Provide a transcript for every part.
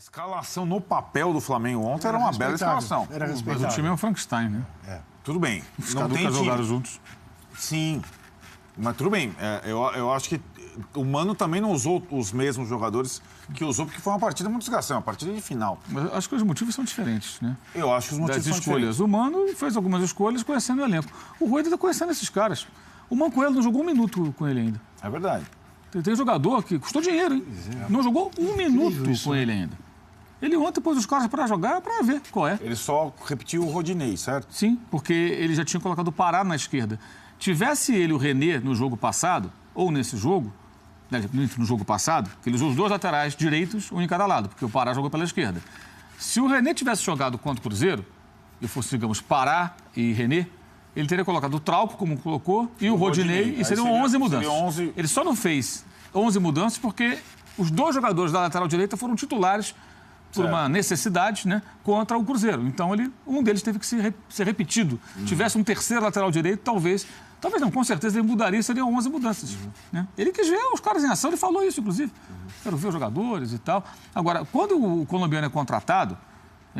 escalação no papel do Flamengo ontem era uma bela escalação. Era respeitável. Mas o time é um Frankenstein, né? Tudo bem. Os Não caras tem nunca time. jogaram juntos. Sim, mas tudo bem. Eu acho que o Mano também não usou os mesmos jogadores que usou, porque foi uma partida muito desgastante, uma partida de final. Mas acho que os motivos são diferentes, né? Eu acho que os motivos Das são escolhas. diferentes. O Mano fez algumas escolhas conhecendo o elenco. O Rueda está conhecendo esses caras. O Mancoelho não jogou um minuto com ele ainda. É verdade. Tem jogador que custou dinheiro, hein? Não jogou um minuto com ele ainda. Ele ontem pôs os caras para jogar para ver qual é. Ele só repetiu o Rodinei, certo? Sim, porque ele já tinha colocado o Pará na esquerda. Tivesse ele o René no jogo passado, ou nesse jogo, no jogo passado, que ele usou os dois laterais direitos, um em cada lado, porque o Pará jogou pela esquerda. Se o René tivesse jogado contra o Cruzeiro, e fosse, digamos, Pará e René, ele teria colocado o Trauco, como colocou, e o Rodinei, e seriam 11 mudanças. 11... Ele só não fez 11 mudanças porque os dois jogadores da lateral direita foram titulares por uma necessidade, né, contra o Cruzeiro. Então, um deles teve que ser repetido. Tivesse um terceiro lateral direito, talvez não, com certeza ele mudaria, seriam 11 mudanças. Né? Ele quis ver os caras em ação, ele falou isso, inclusive. Quero ver os jogadores e tal. Agora, quando o colombiano é contratado,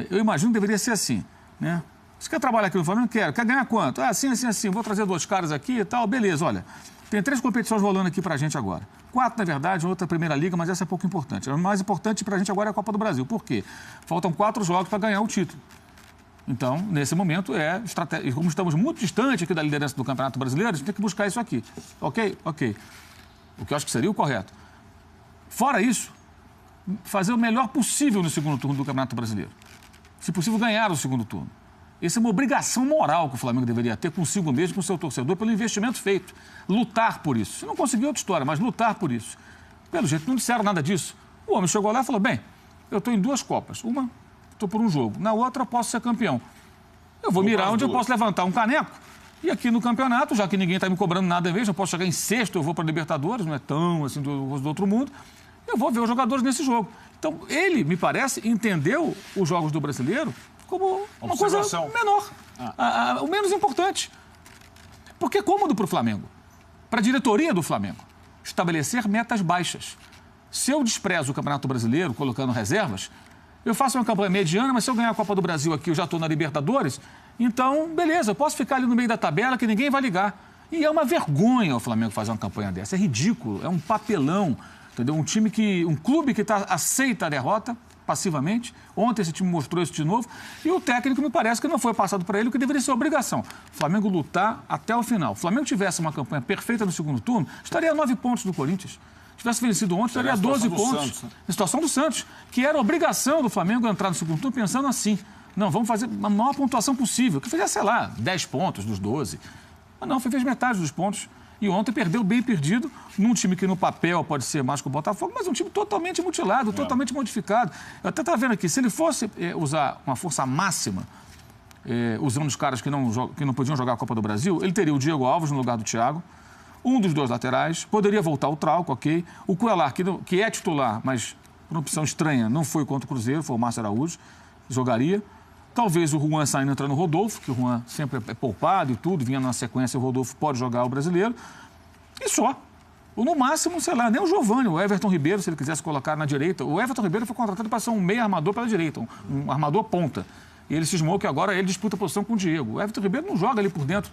eu imagino que deveria ser assim, né? Você quer trabalhar aqui no Flamengo? Quero. Quer ganhar quanto? Assim. Vou trazer 2 caras aqui e tal. Beleza, olha. Tem 3 competições rolando aqui pra gente agora. 4, na verdade, outra Primeira Liga, mas essa é pouco importante. O mais importante pra gente agora é a Copa do Brasil. Por quê? Faltam 4 jogos para ganhar o título. Então, nesse momento, estratégia. E como estamos muito distante aqui da liderança do Campeonato Brasileiro, a gente tem que buscar isso aqui. Ok? Ok. O que eu acho que seria o correto. Fora isso, fazer o melhor possível no segundo turno do Campeonato Brasileiro. Se possível, ganhar o segundo turno. Essa é uma obrigação moral que o Flamengo deveria ter consigo mesmo, com o seu torcedor, pelo investimento feito. Lutar por isso. Se não conseguir, outra história, mas lutar por isso. Pelo jeito, não disseram nada disso. O homem chegou lá e falou, bem, eu estou em 2 Copas. Uma, estou por um jogo. Na outra, eu posso ser campeão. Eu vou mirar onde eu posso levantar um caneco. E aqui no campeonato, já que ninguém está me cobrando nada em vez, eu posso chegar em 6º, eu vou para a Libertadores, não é tão assim do outro mundo. Eu vou ver os jogadores nesse jogo. Então, ele, me parece, entendeu os jogos do brasileiro como uma coisa menor, o menos importante. Porque é cômodo para o Flamengo, para a diretoria do Flamengo, estabelecer metas baixas. Se eu desprezo o Campeonato Brasileiro, colocando reservas, eu faço uma campanha mediana, mas se eu ganhar a Copa do Brasil aqui, eu já estou na Libertadores, então, beleza, eu posso ficar ali no meio da tabela que ninguém vai ligar. E é uma vergonha o Flamengo fazer uma campanha dessa, é ridículo, é um papelão, entendeu? Um clube que aceita a derrota passivamente. Ontem esse time mostrou isso de novo. E o técnico me parece que não foi passado para ele o que deveria ser obrigação. O Flamengo lutar até o final. Se o Flamengo tivesse uma campanha perfeita no segundo turno, estaria a 9 pontos do Corinthians. Se tivesse vencido ontem, estaria a 12 pontos. Santos, né? A situação do Santos, que era obrigação do Flamengo entrar no segundo turno pensando assim. Não, vamos fazer a maior pontuação possível. Que fizesse, sei lá, 10 pontos dos 12. Mas não, fez metade dos pontos. E ontem perdeu bem perdido num time que no papel pode ser mais que o Botafogo, mas um time totalmente mutilado, totalmente modificado. Eu até estava vendo aqui, se ele fosse usar uma força máxima, usando os caras que não podiam jogar a Copa do Brasil, ele teria o Diego Alves no lugar do Thiago, um dos 2 laterais, poderia voltar o Trauco, ok. O Cuellar, que é titular, mas por uma opção estranha, não foi contra o Cruzeiro, foi o Márcio Araújo, jogaria. Talvez o Juan saindo entrando no Rodolfo, que o Juan sempre é poupado e tudo, vinha na sequência, o Rodolfo pode jogar o brasileiro. E só. Ou no máximo, sei lá, nem o Giovani, o Everton Ribeiro, se ele quisesse colocar na direita. O Everton Ribeiro foi contratado para ser um meio armador pela direita, um armador ponta. E ele cismou que agora ele disputa a posição com o Diego. O Everton Ribeiro não joga ali por dentro,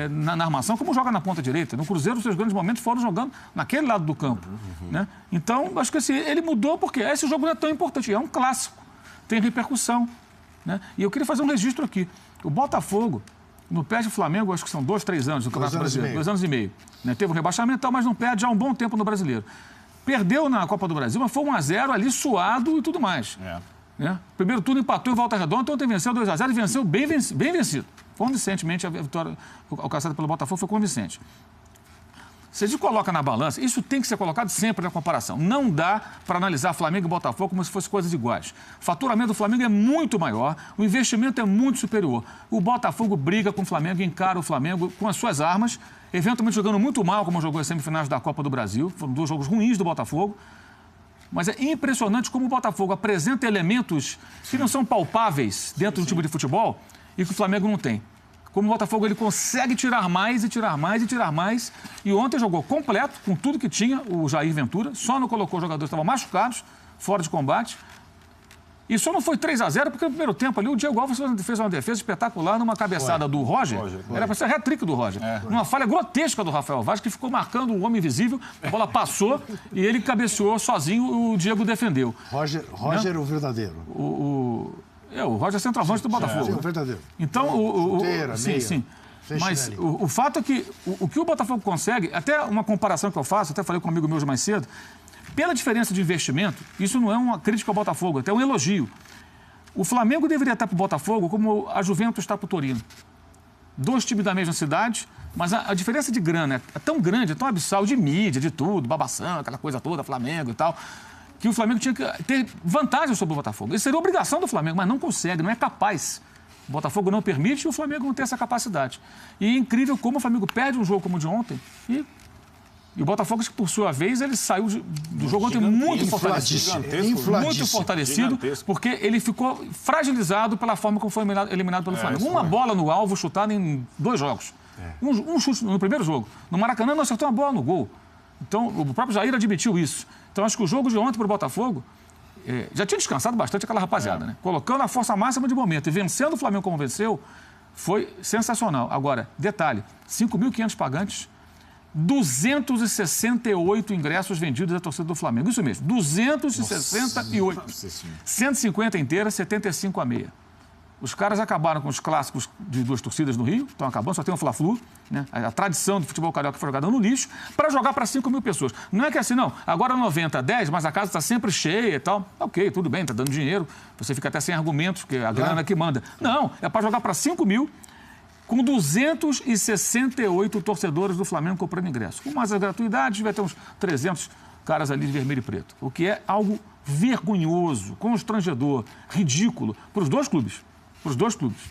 na armação, como joga na ponta direita. No Cruzeiro, os seus grandes momentos foram jogando naquele lado do campo. Né? Então, acho que assim, ele mudou porque esse jogo não é tão importante. É um clássico, tem repercussão. Né? E eu queria fazer um registro aqui. O Botafogo, no pé de Flamengo, acho que são 2, 3 anos no Campeonato Brasileiro. 2 anos e meio. Né? Teve um rebaixamento, mas não perde já há um bom tempo no Brasileiro. Perdeu na Copa do Brasil, mas foi 1-0 ali, suado e tudo mais. Né? Primeiro turno empatou em Volta Redonda, ontem venceu 2-0 e venceu bem vencido. Convincentemente, a vitória alcançada pelo Botafogo foi convincente. Se a gente coloca na balança, isso tem que ser colocado sempre na comparação. Não dá para analisar Flamengo e Botafogo como se fossem coisas iguais. O faturamento do Flamengo é muito maior, o investimento é muito superior. O Botafogo briga com o Flamengo, encara o Flamengo com as suas armas, eventualmente jogando muito mal, como jogou as semifinais da Copa do Brasil. Foram 2 jogos ruins do Botafogo. Mas é impressionante como o Botafogo apresenta elementos que não são palpáveis dentro do time de futebol e que o Flamengo não tem. Como o Botafogo, ele consegue tirar mais e tirar mais e tirar mais. E ontem jogou completo, com tudo que tinha, o Jair Ventura. Só não colocou os jogadores que estavam machucados, fora de combate. E só não foi 3-0 porque no primeiro tempo ali o Diego Alves fez uma defesa espetacular numa cabeçada do Roger. Era para ser hat-trick do Roger. Numa falha grotesca do Rafael Vaz, que ficou marcando um homem invisível. A bola passou e ele cabeceou sozinho, o Diego defendeu. Roger o verdadeiro. O Roger é centroavante do Botafogo. Sim, o verdadeiro. Então, Chuteira, sim, meia. sim. Mas o fato é que o que o Botafogo consegue, até uma comparação que eu faço, até falei com um amigo meu mais cedo, pela diferença de investimento, isso não é uma crítica ao Botafogo, até um elogio. O Flamengo deveria estar para o Botafogo como a Juventus está para o Torino. 2 times da mesma cidade, mas a diferença de grana é tão grande, é tão abissal, de mídia, de tudo, babação, aquela coisa toda, Flamengo e tal, que o Flamengo tinha que ter vantagem sobre o Botafogo. Isso seria obrigação do Flamengo, mas não consegue, não é capaz. O Botafogo não permite e o Flamengo não tem essa capacidade. E é incrível como o Flamengo perde um jogo como o de ontem e o Botafogo, por sua vez, ele saiu do jogo ontem muito fortalecido. Muito fortalecido, porque ele ficou fragilizado pela forma como foi eliminado pelo Flamengo. Uma bola no alvo chutada em 2 jogos. Um chute no primeiro jogo. No Maracanã não acertou uma bola no gol. Então, o próprio Jair admitiu isso. Então, acho que o jogo de ontem para o Botafogo já tinha descansado bastante aquela rapaziada, né? Colocando a força máxima de momento e vencendo o Flamengo como venceu, foi sensacional. Agora, detalhe, 5.500 pagantes, 268 ingressos vendidos da torcida do Flamengo. Isso mesmo, 268. 150 inteira, 75 a meia. Os caras acabaram com os clássicos de 2 torcidas no Rio, estão acabando, só tem o Fla-Flu, né? A tradição do futebol carioca foi jogada no lixo, para jogar para 5.000 pessoas. Não é que assim, não, agora 90-10, mas a casa está sempre cheia e tal. Ok, tudo bem, está dando dinheiro, você fica até sem argumentos, porque a grana que manda. Não, é para jogar para 5.000, com 268 torcedores do Flamengo comprando ingresso. Com mais as gratuidades, vai ter uns 300 caras ali de vermelho e preto. O que é algo vergonhoso, constrangedor, ridículo para os 2 clubes. Para os 2 clubes.